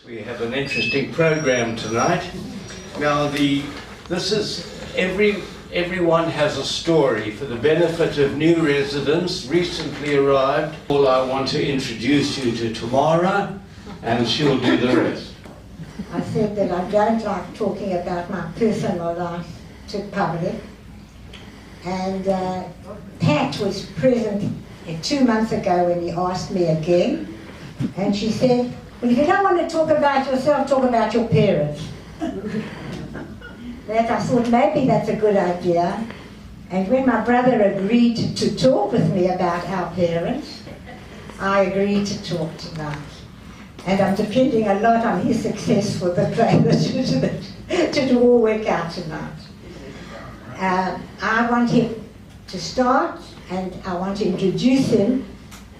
We have an interesting program tonight. Now, everyone has a story for the benefit of new residents recently arrived. All I want to introduce you to Tamara, and she'll do the rest. I said that I don't like talking about my personal life to public, and Pat was present 2 months ago when he asked me again, and she said, well, if you don't want to talk about yourself, talk about your parents. That I thought maybe that's a good idea. And when my brother agreed to talk with me about our parents, I agreed to talk tonight. And I'm depending a lot on his success for the play to all work out tonight. I want him to start, and I want to introduce him,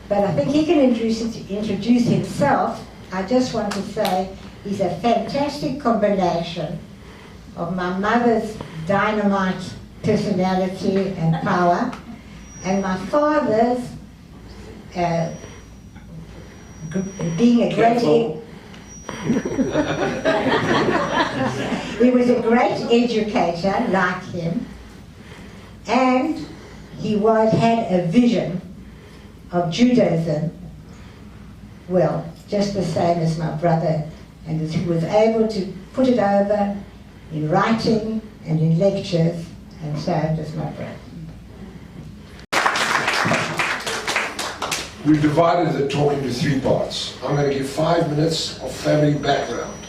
but I think he can introduce himself. I just want to say he's a fantastic combination of my mother's dynamite personality and power, and my father's being a great... He was a great educator, like him, and he had a vision of Judaism, well, just the same as my brother, and he was able to put it over in writing and in lectures, and so does my brother. We've divided the talk into 3 parts. I'm going to give 5 minutes of family background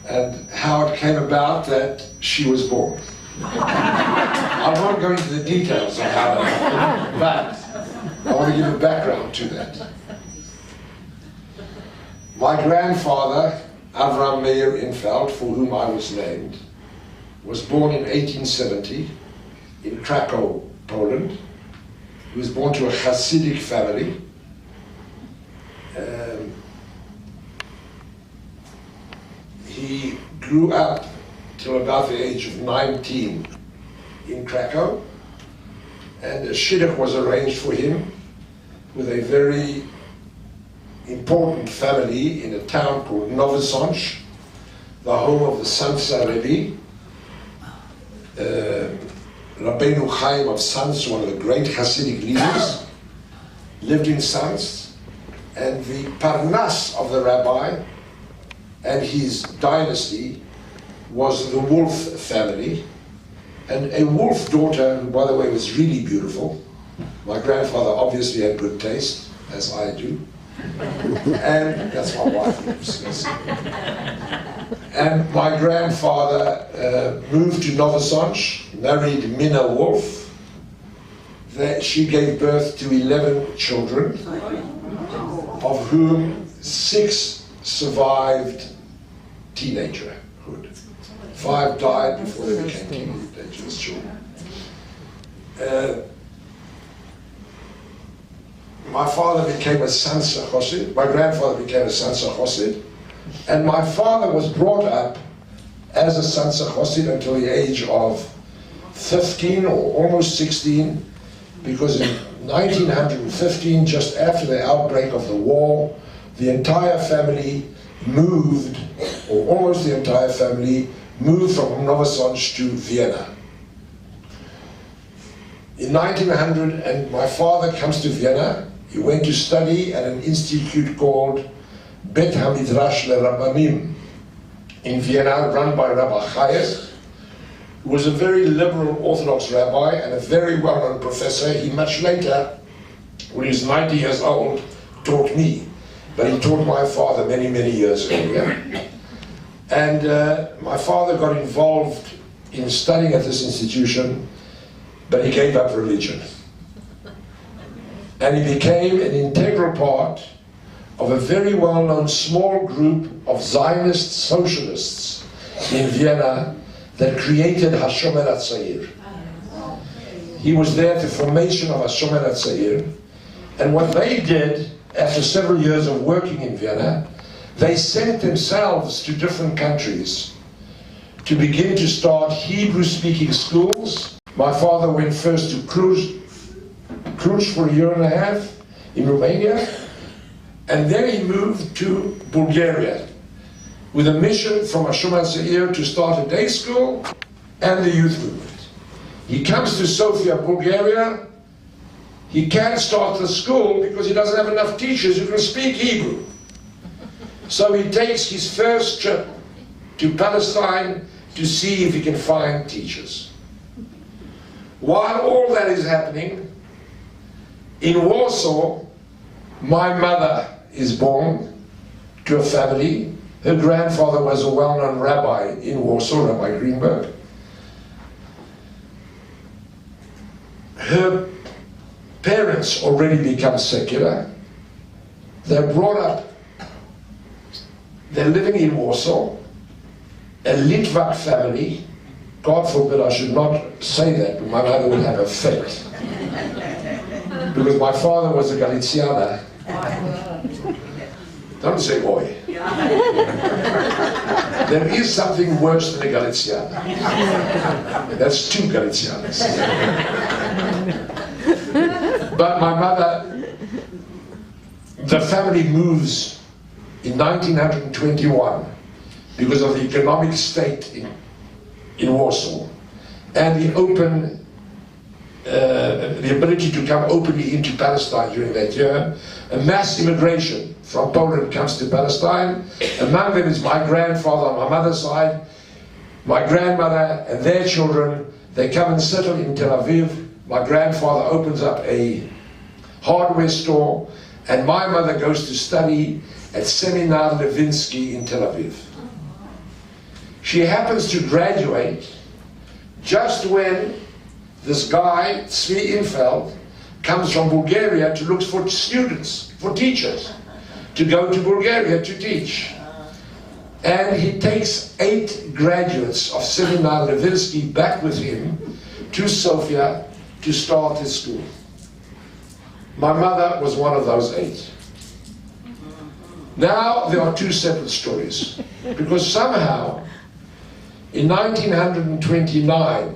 and how it came about that she was born. I won't go into the details of how that happened, but I want to give a background to that. My grandfather, Avraham Infeld, for whom I was named, was born in 1870 in Krakow, Poland. He was born to a Hasidic family. He grew up till about the age of 19 in Krakow, and a shidduch was arranged for him with a very important family in a town called Nowy Sącz, the home of the Tamara Levy, Rabbeinu Chaim of Sanz, one of the great Hasidic leaders, lived in Sanz, and the parnas of the rabbi and his dynasty was the Wolf family, and a Wolf daughter, who, by the way, was really beautiful. My grandfather obviously had good taste, as I do, and that's my wife. And my grandfather moved to Nowy Sącz, married Minna Wolf. She gave birth to 11 children, of whom 6 survived teenagerhood. 5 died before they became teenagers, children. My father became a Sansa Chassid, my grandfather became a Sansa Chassid, and my father was brought up as a Sansa Chassid until the age of 15 or almost 16, because in 1915, just after the outbreak of the war, the entire family moved, or almost the entire family moved from Nowy Sącz to Vienna. In 1900, and my father comes to Vienna. He went to study at an institute called Bet HaMidrash LeRabbanim in Vienna, run by Rabbi Chayes, who was a very liberal Orthodox rabbi and a very well-known professor. He much later, when he was 90 years old, taught me, but he taught my father many, many years earlier. And my father got involved in studying at this institution, but he gave up religion. And he became an integral part of a very well-known small group of Zionist socialists in Vienna that created Hashomer HaTzair. He was there at the formation of Hashomer HaTzair, and what they did, after several years of working in Vienna, they sent themselves to different countries to begin to start Hebrew-speaking schools. My father went first to Cluj for a year and a half in Romania, And then he moved to Bulgaria with a mission from Ashuma Seir to start a day school and the youth movement. He comes to Sofia, Bulgaria. He can't start the school because he doesn't have enough teachers who can speak Hebrew. So he takes his first trip to Palestine to see if he can find teachers. While all that is happening, in Warsaw, my mother is born to a family. Her grandfather was a well-known rabbi in Warsaw, Rabbi Greenberg. Her parents already become secular. They're brought up, they're living in Warsaw, a Litvak family. God forbid I should not say that, but my mother would have a fit. Because my father was a Galiciana. Don't say boy. There is something worse than a Galiciana. That's two Galicianas. But my mother, the family moves in 1921 because of the economic state in Warsaw and the ability to come openly into Palestine during that year. A mass immigration from Poland comes to Palestine. Among them is my grandfather on my mother's side, my grandmother and their children. They come and settle in Tel Aviv. My grandfather opens up a hardware store, and my mother goes to study at Seminar Levinsky in Tel Aviv. She happens to graduate just when this guy, Tzvi Infeld, comes from Bulgaria to look for students, for teachers, to go to Bulgaria to teach. And he takes 8 graduates of Seminar Levinsky back with him to Sofia to start his school. My mother was one of those 8. Now there are 2 separate stories, because somehow in 1929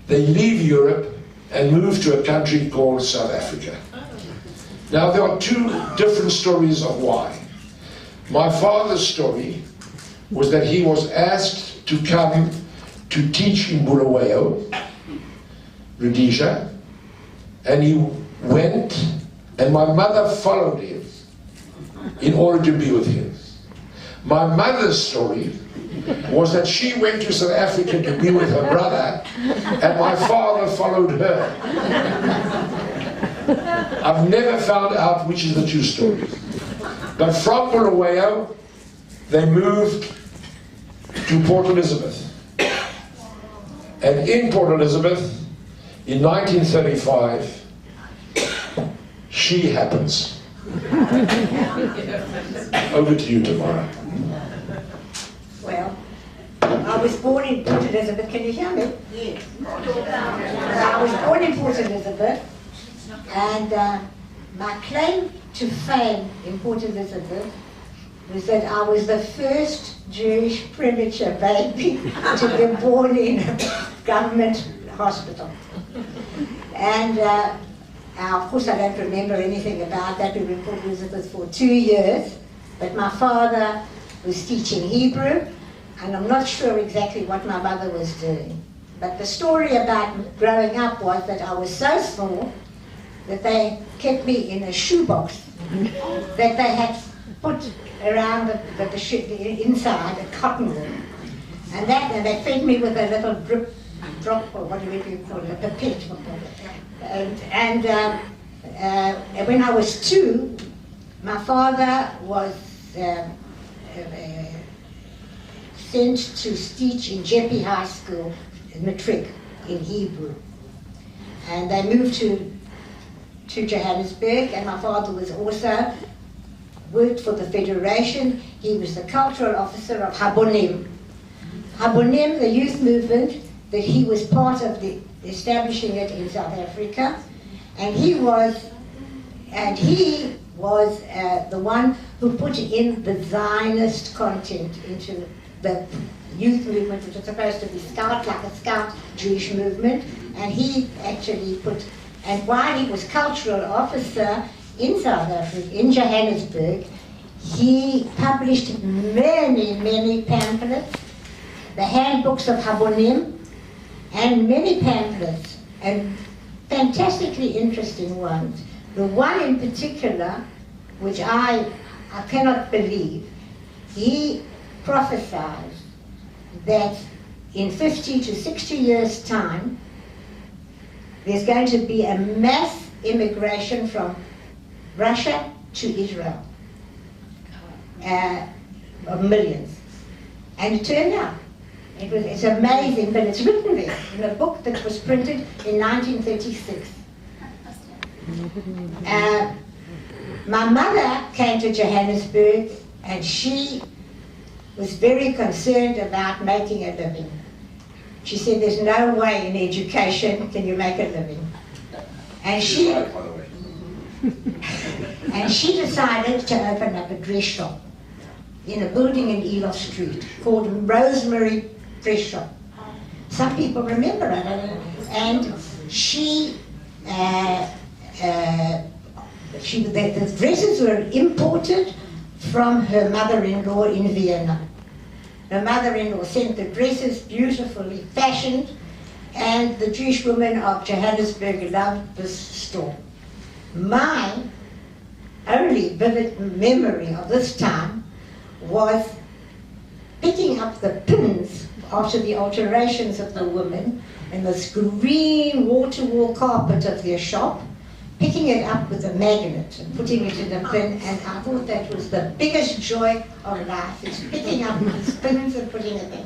they leave Europe and move to a country called South Africa. Now there are 2 different stories of why. My father's story was that he was asked to come to teach in Bulawayo, Rhodesia, and he went, and my mother followed him in order to be with him. My mother's story was that she went to South Africa to be with her brother, and my father followed her. I've never found out which is the true story. But from Bulawayo, they moved to Port Elizabeth. And in Port Elizabeth, in 1935, she happens. Over to you, Tamara. Well, I was born in Port Elizabeth. Can you hear me? Yes. I was born in Port Elizabeth, and my claim to fame in Port Elizabeth was that I was the first Jewish premature baby to be born in a government hospital. And of course I don't remember anything about that. We were in Port Elizabeth for 2 years, but my father was teaching Hebrew, and I'm not sure exactly what my mother was doing. But the story about growing up was that I was so small that they kept me in a shoebox that they had put around the inside a cotton wool. And they fed me with a little drop, or what do you call it, a pipette. And when I was 2, my father was sent to teach in Jeppe High School, matric, in Hebrew. And they moved to Johannesburg, and my father was also worked for the Federation. He was the cultural officer of Habonim. Habonim, the youth movement, that he was part of establishing it in South Africa, and he was the one who put in the Zionist content into the youth movement, which was supposed to be like a scout Jewish movement, and he actually and while he was cultural officer, in South Africa, in Johannesburg, he published many, many pamphlets, the handbooks of Habonim, and many pamphlets, and fantastically interesting ones. The one in particular, which I cannot believe, he prophesied that in 50 to 60 years' time, there's going to be a mass immigration from Russia to Israel, of millions. And it turned out. It's amazing, but it's written there in a book that was printed in 1936. My mother came to Johannesburg, and she was very concerned about making a living. She said, there's no way in education can you make a living. And she decided to open up a dress shop in a building in Elof Street called Rosemary Dress Shop. Some people remember it. And the dresses were imported from her mother-in-law in Vienna. Her mother-in-law sent the dresses beautifully fashioned, and the Jewish women of Johannesburg loved this store. My only vivid memory of this time was picking up the pins after the alterations of the women in this green water-wall carpet of their shop, picking it up with a magnet and putting it in a bin, and I thought that was the biggest joy of life, is picking up these pins and putting it in.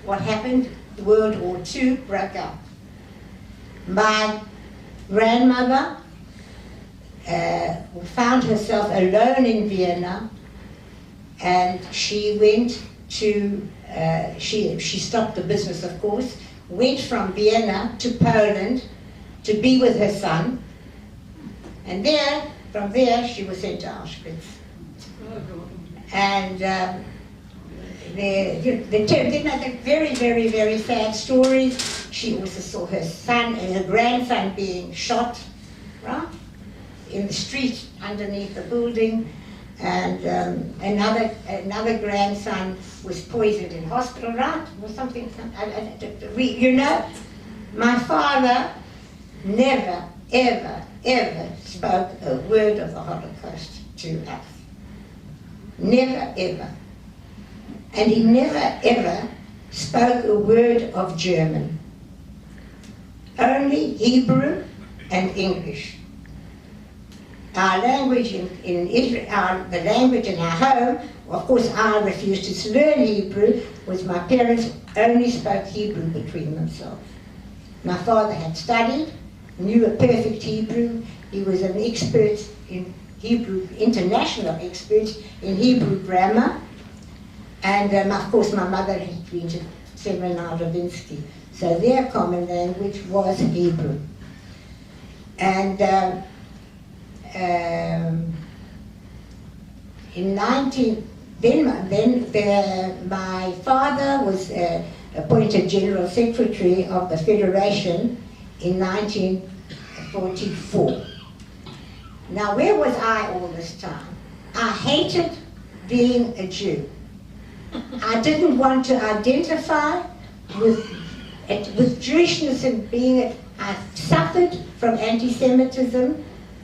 What happened? World War II broke out. My grandmother found herself alone in Vienna, and she went to, she stopped the business, of course, went from Vienna to Poland to be with her son, and from there she was sent to Auschwitz. And they told very, very, very sad stories. She also saw her son and her grandson being shot, right, in the street underneath the building, and another grandson was poisoned in hospital, right, or something. My father never, ever, ever spoke a word of the Holocaust to us. Never, ever. And he never, ever spoke a word of German. Only Hebrew and English. Our language in Israel, the language in our home, of course I refused to learn Hebrew, was my parents only spoke Hebrew between themselves. My father had studied, knew a perfect Hebrew. He was an expert in Hebrew, international expert in Hebrew grammar. And of course my mother had been to Seminar Ravinsky. So their common language was Hebrew. And my father was appointed General Secretary of the Federation in 1944. Now, where was I all this time? I hated being a Jew. I didn't want to identify with Jewishness and being it. I suffered from anti-Semitism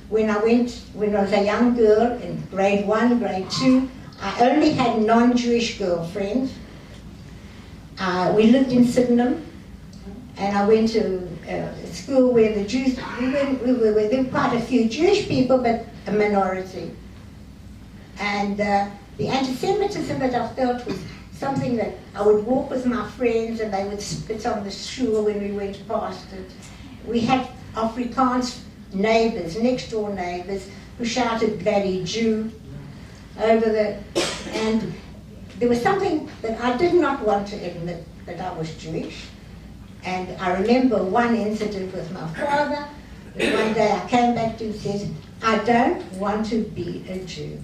when I was a young girl in grade 1, grade 2. I only had non-Jewish girlfriends. We lived in Sydenham, and I went to a school where the Jews, there were quite a few Jewish people, but a minority. And the anti-Semitism that I felt was something that I would walk with my friends and they would spit on the shul when we went past it. We had Afrikaans neighbors, next door neighbors, who shouted bloody Jew over and there was something that I did not want to admit, that I was Jewish. And I remember one incident with my father. One day I came back to him and said, I don't want to be a Jew.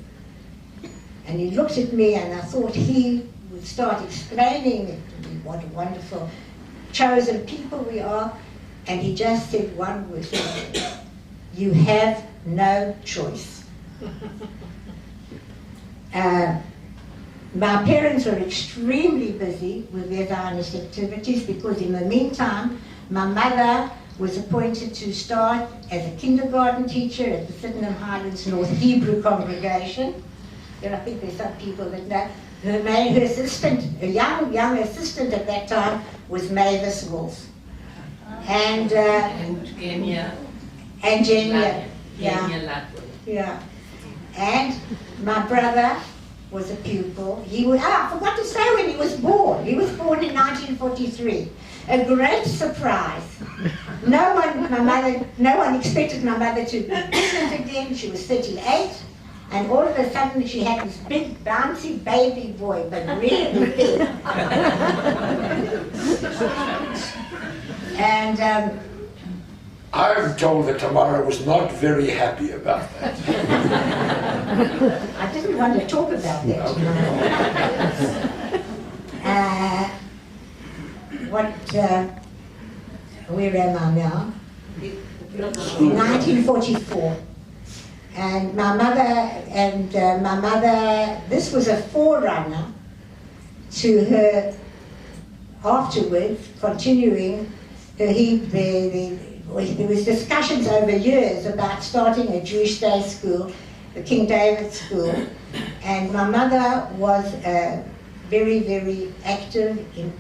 And he looked at me and I thought he would start explaining it to me, what a wonderful chosen people we are. and he just said one word: you have no choice. My parents were extremely busy with their Zionist activities because in the meantime, my mother was appointed to start as a kindergarten teacher at the Sydenham Highlands North Hebrew congregation. And I think there's some people that know. Her assistant, a young assistant at that time, was Mavis Wolf. And Genia. And Genia. Yeah. Yeah. And my brother was a pupil. I forgot to say when he was born. He was born in 1943. A great surprise. No one expected my mother to be pregnant again. She was 38, and all of a sudden she had this big, bouncy baby boy, but really big. And I'm told that Tamara was not very happy about that. I didn't want to talk about that. Where am I now? 1944. And my mother, this was a forerunner to her afterwards, continuing there was discussions over years about starting a Jewish day school, the King David School, and my mother was very, very active in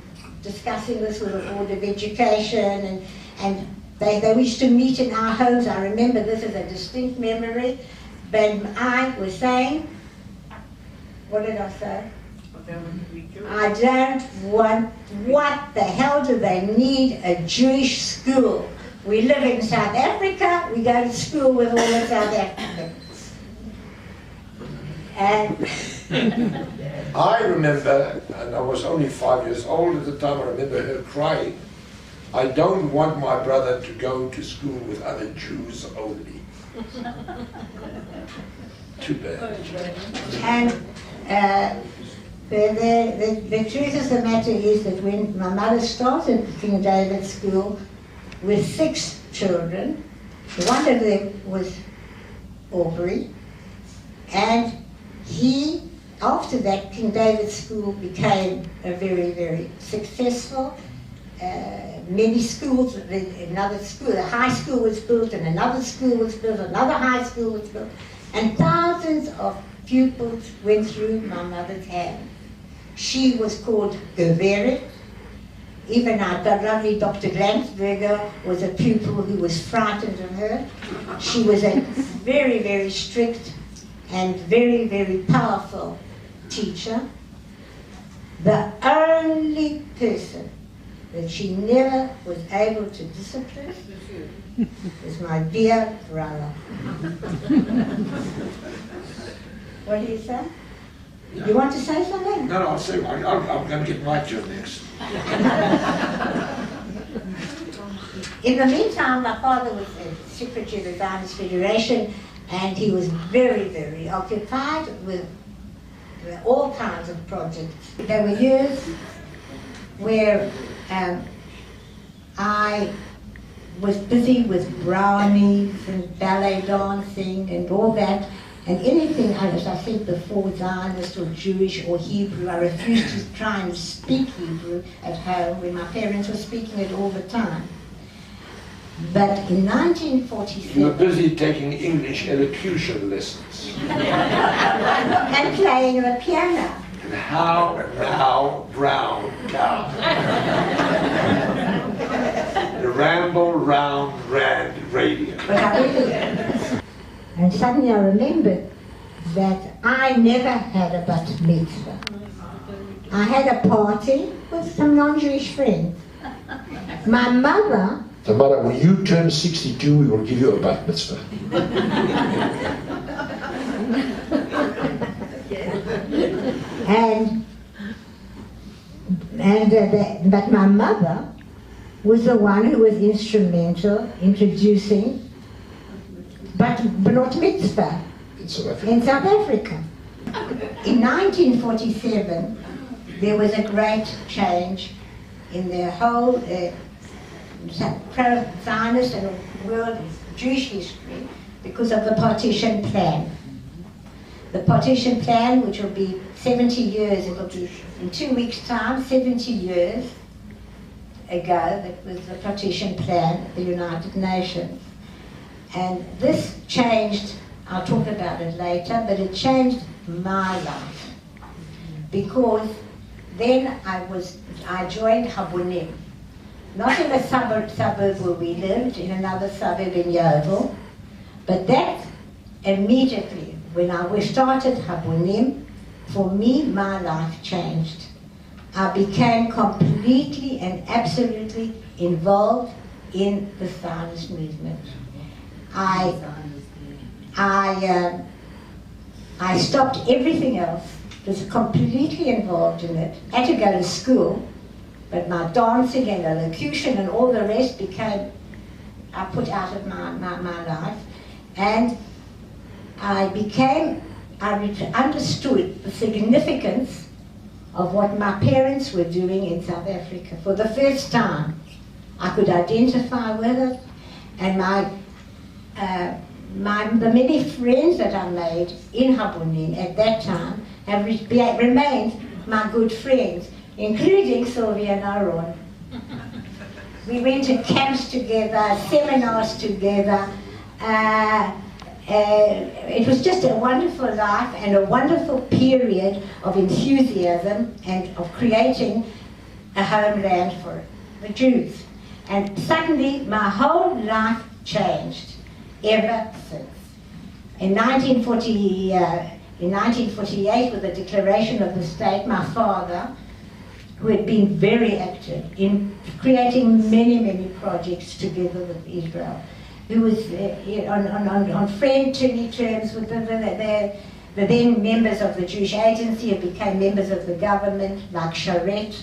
discussing this with the Board of Education, and they used to meet in our homes. I remember this as a distinct memory. But I was saying, what did I say? I don't want, what the hell do they need a Jewish school? We live in South Africa, we go to school with all the South Africans. And I remember, and I was only 5 years old at the time, I remember her crying, I don't want my brother to go to school with other Jews only. Too bad. And the truth of the matter is that when my mother started King David School with 6 children, one of them was Aubrey, and after that, King David School became a very, very successful. Many schools, another school, a high school was built, and another school was built, another high school was built, and thousands of pupils went through my mother's hands. She was called Geweret. Even our lovely Dr. Glansberger was a pupil who was frightened of her. She was a very, very strict and very, very powerful teacher. The only person that she never was able to discipline is my dear brother. What do you say? You want to say something? No, I'll say, I'm going to get my turn next. In the meantime, my father was secretary of the Zionist Federation, and he was very, very occupied with all kinds of projects. There were years where I was busy with brownies and ballet dancing and all that, and anything, as I said before, Zionist or Jewish or Hebrew. I refused to try and speak Hebrew at home when my parents were speaking it all the time. But in 1947... You were busy taking English elocution lessons. and playing the piano. And how now, brown cow. The Ramble Round Rand Radio. But I really... And suddenly I remembered that I never had a bat mitzvah. I had a party with some non-Jewish friends. My mother... Tamara, when you turn 62, we will give you a bat mitzvah. But my mother was the one who was instrumental in introducing bat mitzvah in South Africa. In 1947, there was a great change in the whole pro-Zionist and world Jewish history because of the partition plan. The partition plan, which will be 70 years, it will be in 2 weeks' time, 70 years ago, that was the partition plan of the United Nations. And this changed, I'll talk about it later, but it changed my life. Because then I joined Habonim. Not in the suburb where we lived, in another suburb in Yeovil, but that immediately, when we started Habonim, for me, my life changed. I became completely and absolutely involved in the Zionist movement. I stopped everything else, was completely involved in it. I had to go to school, but my dancing and elocution and all the rest I put out of my life. And I understood the significance of what my parents were doing in South Africa. For the first time, I could identify with it, and the many friends that I made in Habonim at that time have remained my good friends, including Sylvia and Aaron. We went to camps together, seminars together. It was just a wonderful life and a wonderful period of enthusiasm and of creating a homeland for the Jews. And suddenly my whole life changed ever since. In 1948, with the declaration of the state, my father, who had been very active in creating many, many projects together with Israel, who was on friendly terms with the then members of the Jewish Agency, who became members of the government, like Sharet,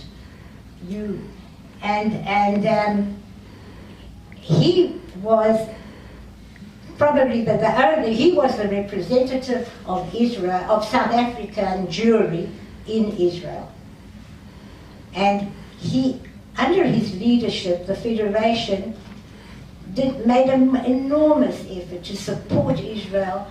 he was probably he was the representative of Israel, of South African Jewry in Israel. And under his leadership, the Federation made an enormous effort to support Israel,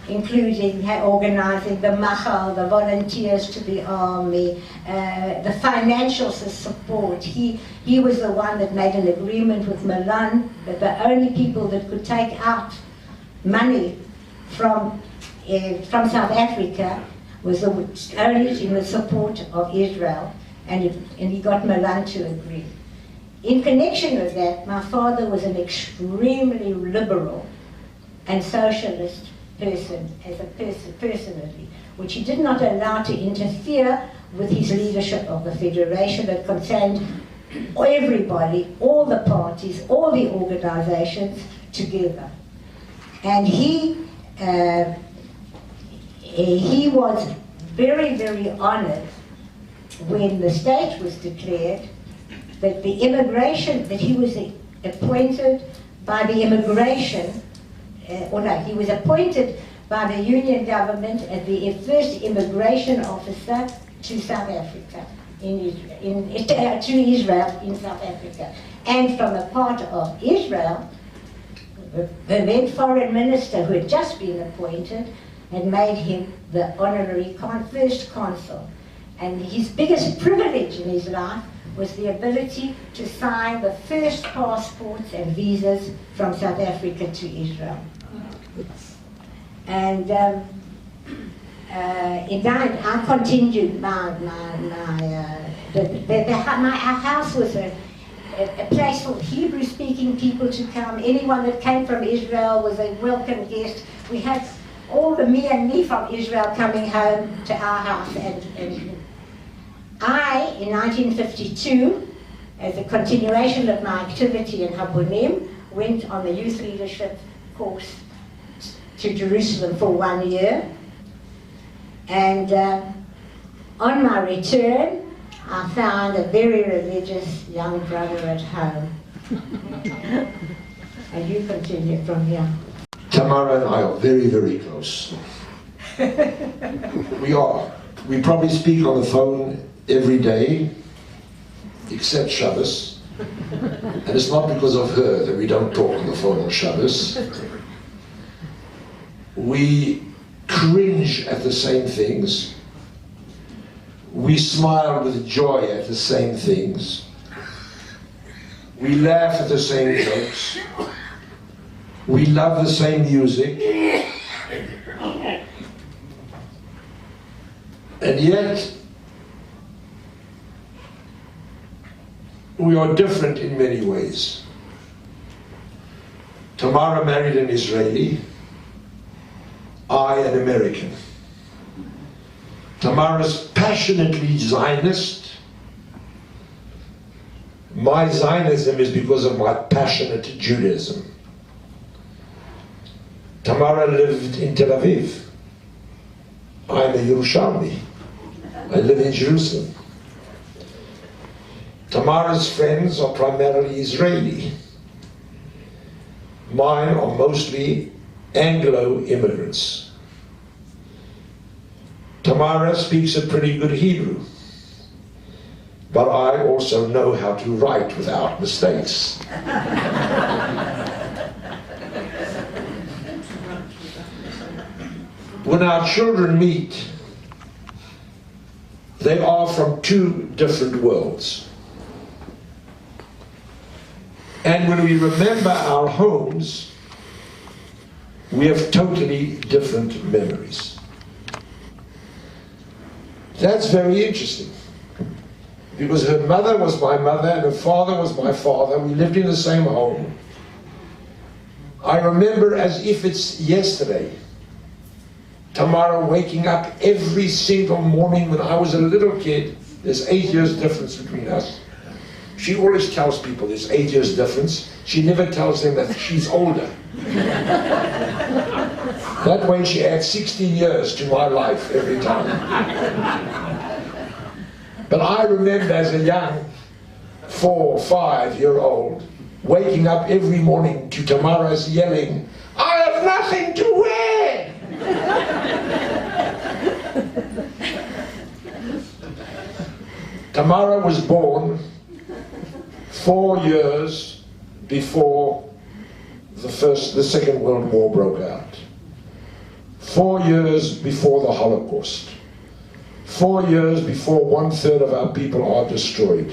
including organizing the Machal, the volunteers to the army, the financial support. He was the one that made an agreement with Milan that the only people that could take out money from South Africa was only in the support of Israel, and he got Milan to agree. In connection with that, my father was an extremely liberal and socialist person, personally, which he did not allow to interfere with his leadership of the Federation that concerned everybody, all the parties, all the organizations together. And he was very, very honored when the state was declared, that the immigration, that he was appointed by the immigration, he was appointed by the Union government as the first immigration officer to South Africa, to Israel in South Africa. And from a part of Israel, the then foreign minister who had just been appointed had made him the honorary first consul. And his biggest privilege in his life was the ability to sign the first passports and visas from South Africa to Israel. And I continued our house was a place for Hebrew-speaking people to come. Anyone that came from Israel was a welcome guest. We had all the me from Israel coming home to our house. And I, in 1952, as a continuation of my activity in Habonim, went on the youth leadership course to Jerusalem for 1 year. And on my return, I found a very religious young brother at home. And you continue from here. Tamara and I are very, very close. We are. We probably speak on the phone every day, except Shabbos. And it's not because of her that we don't talk on the phone on Shabbos. We cringe at the same things. We smile with joy at the same things. We laugh at the same jokes. We love the same music. And yet, we are different in many ways. Tamara married an Israeli, I an American. Tamara's passionately Zionist. My Zionism is because of my passionate Judaism. Tamara lived in Tel Aviv. I'm a Yerushalmi. I live in Jerusalem. Tamara's friends are primarily Israeli. Mine are mostly Anglo immigrants. Tamara speaks a pretty good Hebrew, but I also know how to write without mistakes. When our children meet, they are from two different worlds. And when we remember our homes, we have totally different memories. That's very interesting, because her mother was my mother and her father was my father. We lived in the same home. I remember as if it's yesterday, Tamara waking up every single morning when I was a little kid. There's 8 years difference between us. She always tells people there's 8 years difference. She never tells them that she's older. That way she adds 16 years to my life every time. But I remember as a young 4 or 5-year-old waking up every morning to Tamara's yelling, "I have nothing to wear!" Tamara was born 4 years before the Second World War broke out. 4 years before the Holocaust. 4 years before 1/3 of our people are destroyed.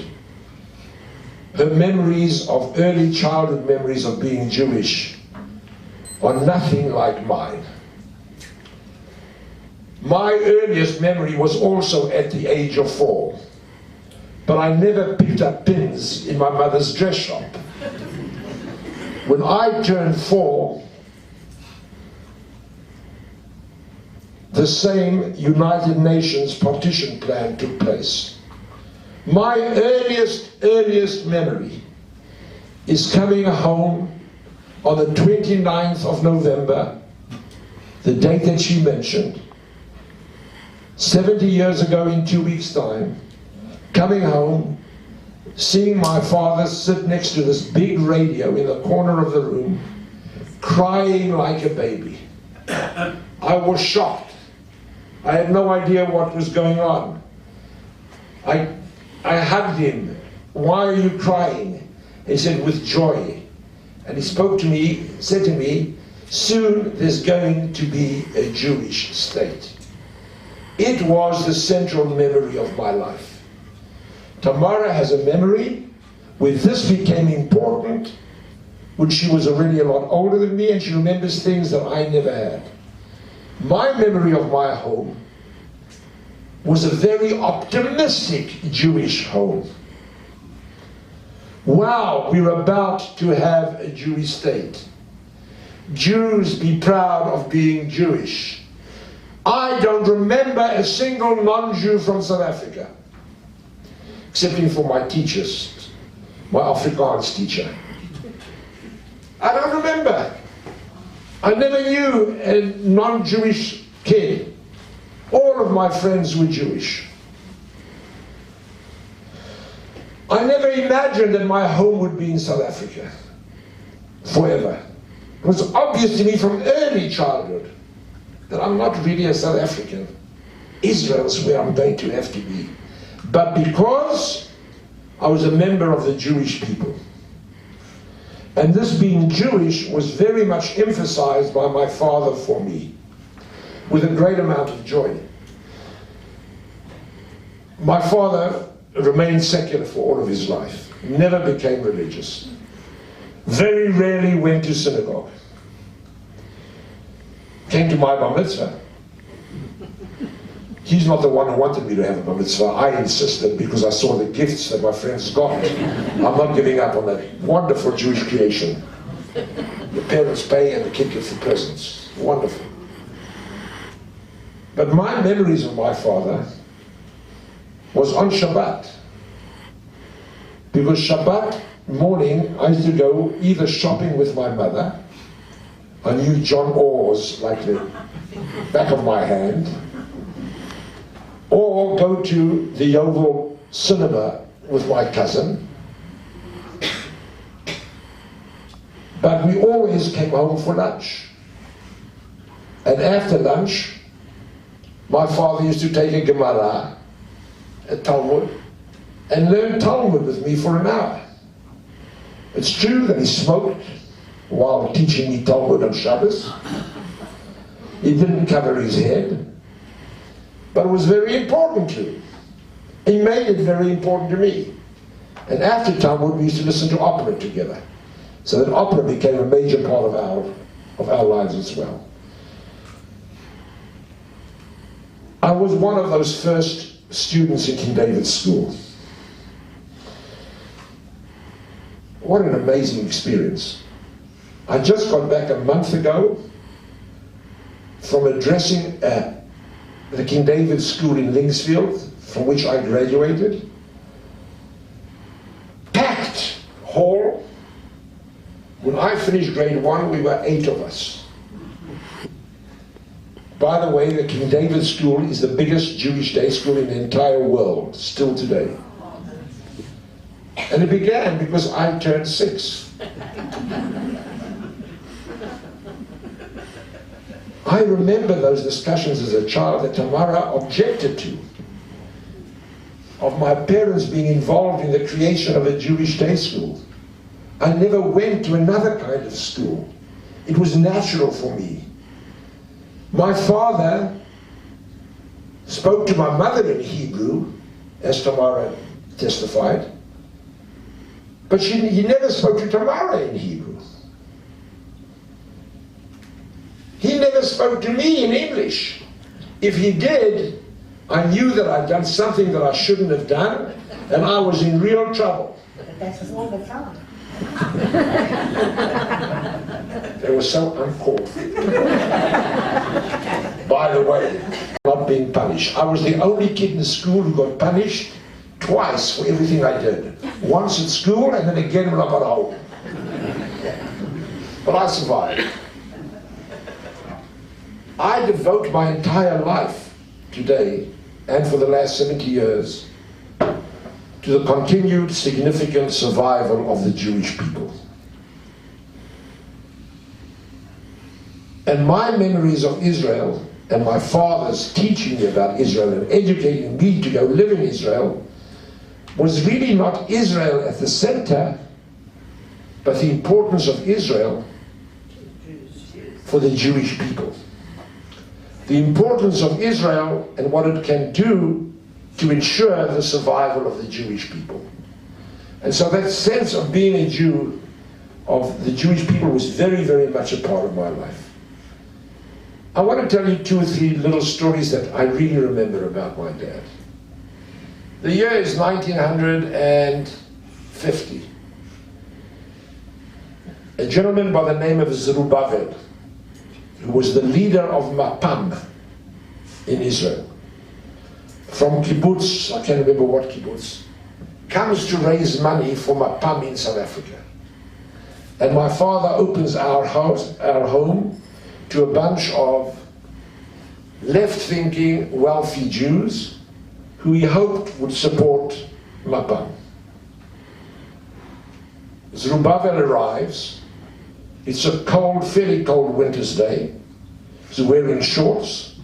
Her memories of early childhood memories of being Jewish are nothing like mine. My earliest memory was also at the age of 4, but I never picked up pins in my mother's dress shop. When I turned 4, the same United Nations partition plan took place. My earliest memory is coming home on the 29th of November, the date that she mentioned, 70 years ago in 2 weeks' time, coming home, seeing my father sit next to this big radio in the corner of the room, crying like a baby. I was shocked. I had no idea what was going on. I hugged him. "Why are you crying?" He said, "With joy." And he spoke to me, said to me, "Soon there's going to be a Jewish state." It was the central memory of my life. Tamara has a memory where this became important when she was already a lot older than me, and she remembers things that I never had. My memory of my home was a very optimistic Jewish home. Wow, we're about to have a Jewish state. Jews, be proud of being Jewish. I don't remember a single non-Jew from South Africa, excepting for my teachers, my Afrikaans teacher. I don't remember. I never knew a non-Jewish kid. All of my friends were Jewish. I never imagined that my home would be in South Africa forever. It was obvious to me from early childhood that I'm not really a South African. Israel's where I'm going to have to be. But because I was a member of the Jewish people. And this being Jewish was very much emphasized by my father for me, with a great amount of joy. My father remained secular for all of his life, never became religious, very rarely went to synagogue, came to my bar mitzvah. He's not the one who wanted me to have a bar mitzvah. I insisted because I saw the gifts that my friends got. I'm not giving up on that wonderful Jewish creation. The parents pay and the kid gets the presents. Wonderful. But my memories of my father was on Shabbat. Because Shabbat morning I used to go either shopping with my mother. I knew John Orr's like the back of my hand. Or go to the Oval Cinema with my cousin. But we always came home for lunch. And after lunch, my father used to take a Gemara, a Talmud, and learn Talmud with me for an hour. It's true that he smoked while teaching me Talmud on Shabbos. He didn't cover his head. But it was very important to him. He made it very important to me. And after Talmud, we used to listen to opera together. So that opera became a major part of our lives as well. I was one of those first students in King David's School. What an amazing experience. I just got back a month ago from addressing the King David School in Linksfield, from which I graduated. Packed hall. When I finished grade 1, we were 8 of us. By the way, the King David School is the biggest Jewish day school in the entire world, still today. And it began because I turned 6. I remember those discussions as a child that Tamara objected to, of my parents being involved in the creation of a Jewish day school. I never went to another kind of school. It was natural for me. My father spoke to my mother in Hebrew, as Tamara testified, but he never spoke to Tamara in Hebrew. He never spoke to me in English. If he did, I knew that I'd done something that I shouldn't have done, and I was in real trouble. But that's all the time. They were so uncalled for. By the way, not being punished. I was the only kid in the school who got punished twice for everything I did. Once at school and then again when I got home. But I survived. I devote my entire life today, and for the last 70 years, to the continued significant survival of the Jewish people. And my memories of Israel, and my father's teaching me about Israel and educating me to go live in Israel, was really not Israel at the center, but the importance of Israel for the Jewish people. The importance of Israel and what it can do to ensure the survival of the Jewish people. And so that sense of being a Jew, of the Jewish people, was very, very much a part of my life. I want to tell you 2 or 3 little stories that I really remember about my dad. The year is 1950. A gentleman by the name of Zerubbabel, who was the leader of Mapam in Israel, from kibbutz, I can't remember what kibbutz, comes to raise money for Mapam in South Africa. And my father opens our home to a bunch of left-thinking, wealthy Jews who he hoped would support Mapam. Zerubbabel arrives. It's a cold, fairly cold winter's day. He's wearing shorts,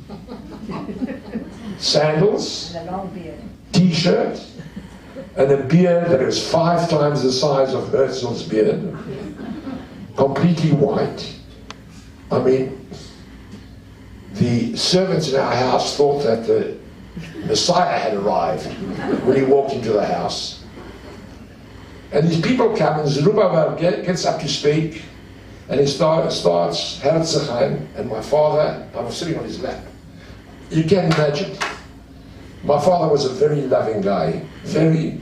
sandals, t-shirt, and a beard that is 5 times the size of Herzl's beard, completely white. I mean, the servants in our house thought that the Messiah had arrived when he walked into the house. And these people come, and Zerubbabel gets up to speak, and he starts Herzchaim, and my father, I was sitting on his lap. You can imagine. My father was a very loving guy, he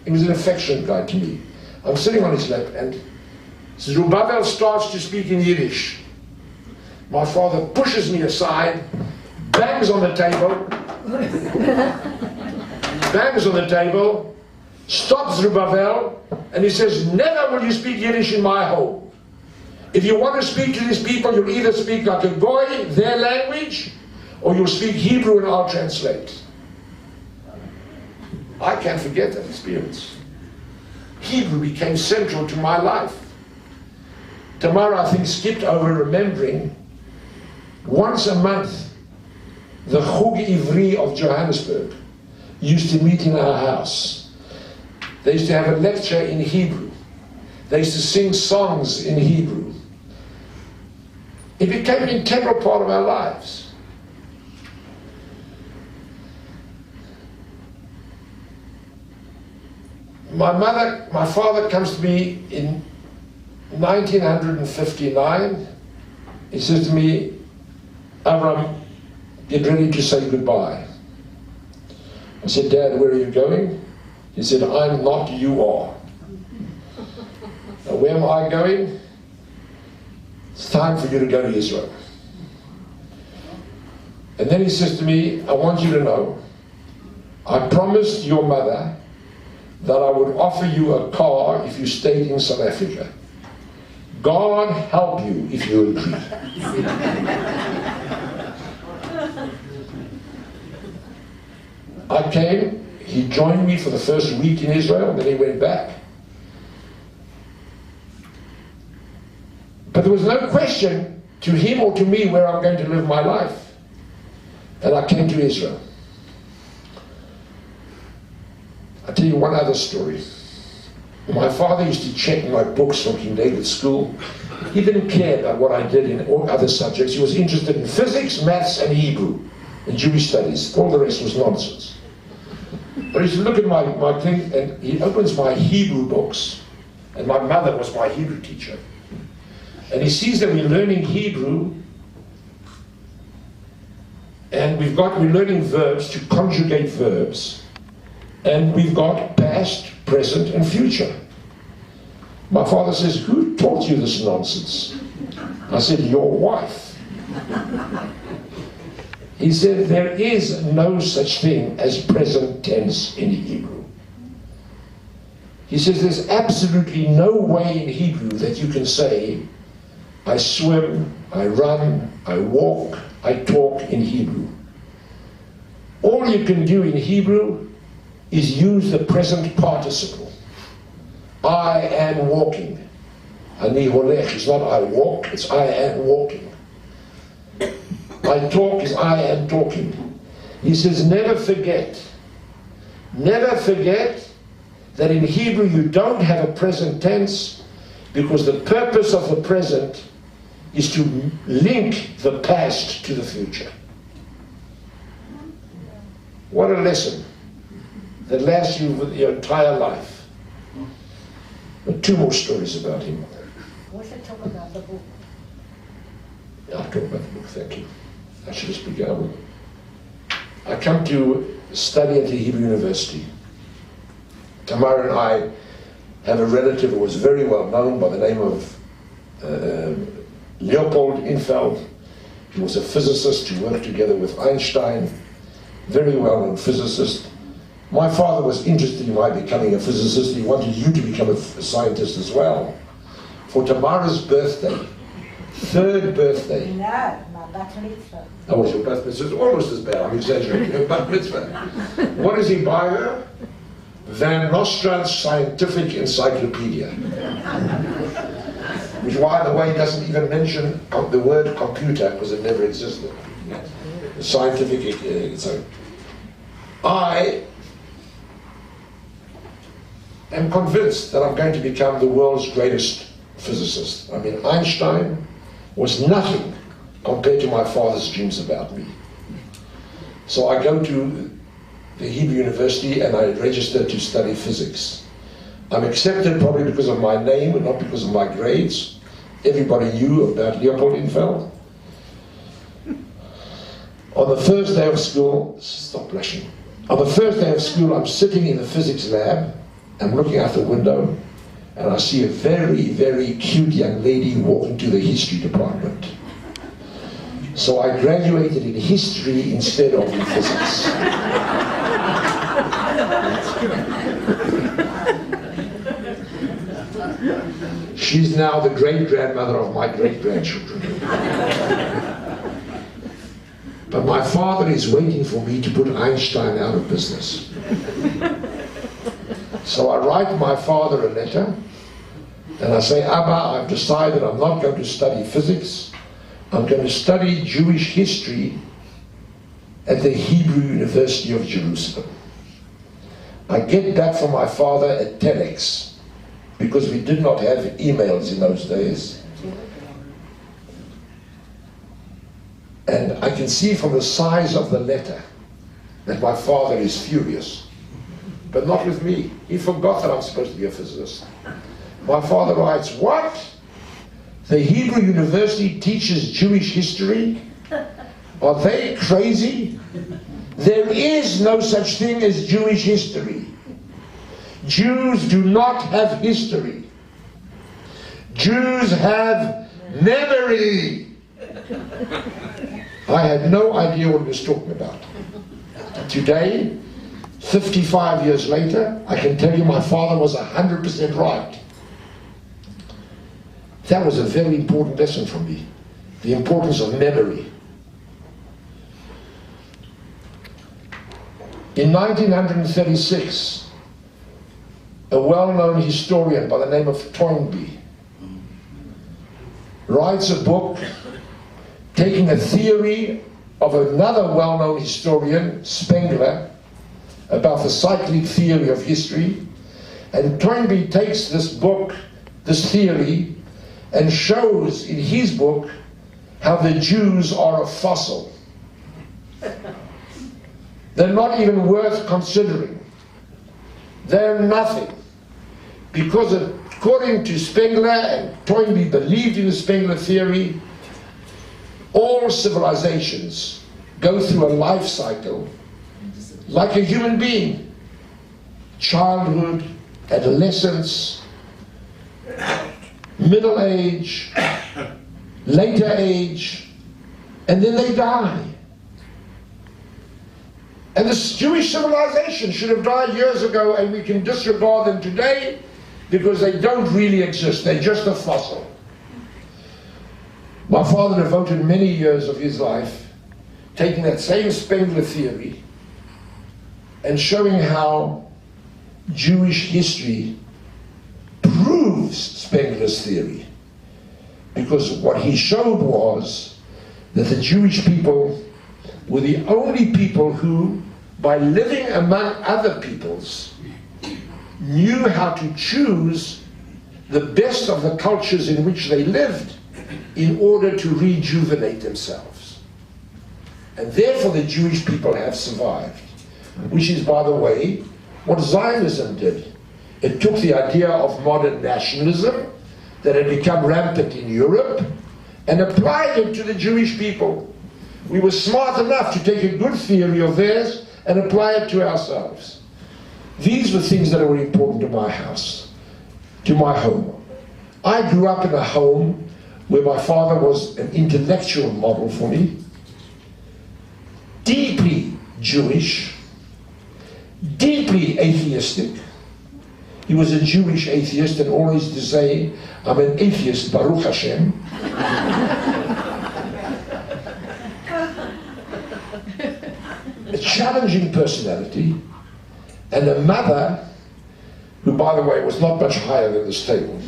was an affectionate guy to me. I'm sitting on his lap, and Zerubbabel starts to speak in Yiddish. My father pushes me aside, bangs on the table, stops Zerubbabel, and he says, "Never will you speak Yiddish in my home. If you want to speak to these people, you'll either speak like a goy, their language, or you'll speak Hebrew and I'll translate." I can't forget that experience. Hebrew became central to my life. Tamara, I think, skipped over remembering once a month the Chug Ivri of Johannesburg used to meet in our house. They used to have a lecture in Hebrew. They used to sing songs in Hebrew. It became an integral part of our lives. My father comes to me in 1959. He says to me, "Avraham, get ready to say goodbye." I said, "Dad, where are you going?" He said, "I'm not, you are." Now, where am I going? It's time for you to go to Israel. And then he says to me, "I want you to know, I promised your mother that I would offer you a car if you stayed in South Africa. God help you if you agree." I came, he joined me for the first week in Israel, then he went back. But there was no question to him or to me where I'm going to live my life. And I came to Israel. I'll tell you one other story. My father used to check my books from King David School. He didn't care about what I did in all other subjects. He was interested in physics, maths, and Hebrew, and Jewish studies. All the rest was nonsense. But he used to look at my thing, and he opens my Hebrew books, and my mother was my Hebrew teacher. And he sees that we're learning Hebrew, and we're learning verbs to conjugate verbs, and we've got past, present, and future. My father says, "Who taught you this nonsense?" I said, "Your wife." He said, "There is no such thing as present tense in Hebrew." He says, "There's absolutely no way in Hebrew that you can say, I swim, I run, I walk, I talk in Hebrew. All you can do in Hebrew is use the present participle. I am walking. Ani holech is not I walk, it's I am walking. I talk is I am talking." He says, never forget that in Hebrew you don't have a present tense, because the purpose of the present is to link the past to the future. What a lesson that lasts you with your entire life. But 2 more stories about him. We should talk about the book. I'll talk about the book, thank you. I should have begun. I come to study at the Hebrew University. Tamara and I have a relative who was very well known by the name of Leopold Infeld. He was a physicist who worked together with Einstein, very well-known physicist. My father was interested in my becoming a physicist. He wanted you to become a scientist as well. For Tamara's birthday, 3rd birthday. No, my bat mitzvah. Oh, it's your bat mitzvah. It's almost as bad. I'm exaggerating. Her bat mitzvah. What does he buy her? Van Nostrand's Scientific Encyclopedia. Which, by the way, doesn't even mention the word computer, because it never existed. So am convinced that I'm going to become the world's greatest physicist. I mean, Einstein was nothing compared to my father's dreams about me. So I go to the Hebrew University and I register to study physics. I'm accepted probably because of my name and not because of my grades. Everybody knew about Leopold Infeld. On the first day of school, stop blushing. On the first day of school, I'm sitting in the physics lab. I'm looking out the window, and I see a very, very cute young lady walk into the history department. So I graduated in history instead of in physics. She's now the great-grandmother of my great-grandchildren. But my father is waiting for me to put Einstein out of business. So I write my father a letter, and I say, Abba, I've decided I'm not going to study physics. I'm going to study Jewish history at the Hebrew University of Jerusalem. I get back from my father at telex, because we did not have emails in those days. And I can see from the size of the letter that my father is furious. But not with me. He forgot that I'm supposed to be a physicist. My father writes, what? The Hebrew University teaches Jewish history? Are they crazy? There is no such thing as Jewish history. Jews do not have history. Jews have memory. I had no idea what he was talking about. Today, 55 years later, I can tell you my father was 100% right. That was a very important lesson for me. The importance of memory. In 1936, a well-known historian by the name of Toynbee writes a book taking a theory of another well-known historian, Spengler, about the cyclic theory of history, and Toynbee takes this book, this theory, and shows in his book how the Jews are a fossil. They're not even worth considering. They're nothing. Because according to Spengler, and Toynbee believed in the Spengler theory, all civilizations go through a life cycle like a human being. Childhood, adolescence, middle age, later age, and then they die. And this Jewish civilization should have died years ago, and we can disregard them today because they don't really exist. They're just a fossil. My father devoted many years of his life taking that same Spengler theory and showing how Jewish history proves Spengler's theory. Because what he showed was that the Jewish people were the only people who, by living among other peoples, knew how to choose the best of the cultures in which they lived in order to rejuvenate themselves. And therefore the Jewish people have survived. Which is, by the way, what Zionism did. It took the idea of modern nationalism that had become rampant in Europe and applied it to the Jewish people. We were smart enough to take a good theory of theirs and apply it to ourselves. These were things that were important to my house, to my home. I grew up in a home where my father was an intellectual model for me, deeply Jewish, deeply atheistic. He was a Jewish atheist and always used to say, I'm an atheist, Baruch Hashem. A challenging personality, and a mother who, by the way, was not much higher than this table.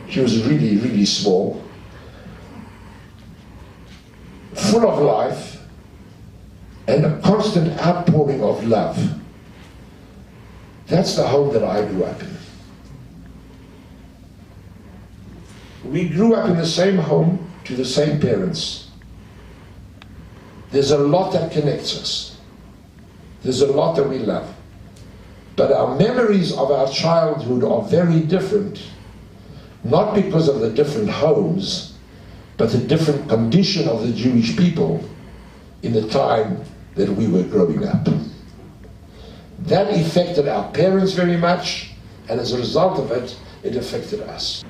She was really, really small, full of life, and a constant outpouring of love. That's the home that I grew up in. We grew up in the same home to the same parents. There's a lot that connects us. There's a lot that we love. But our memories of our childhood are very different, not because of the different homes, but the different condition of the Jewish people in the time that we were growing up. That affected our parents very much, and as a result of it, it affected us.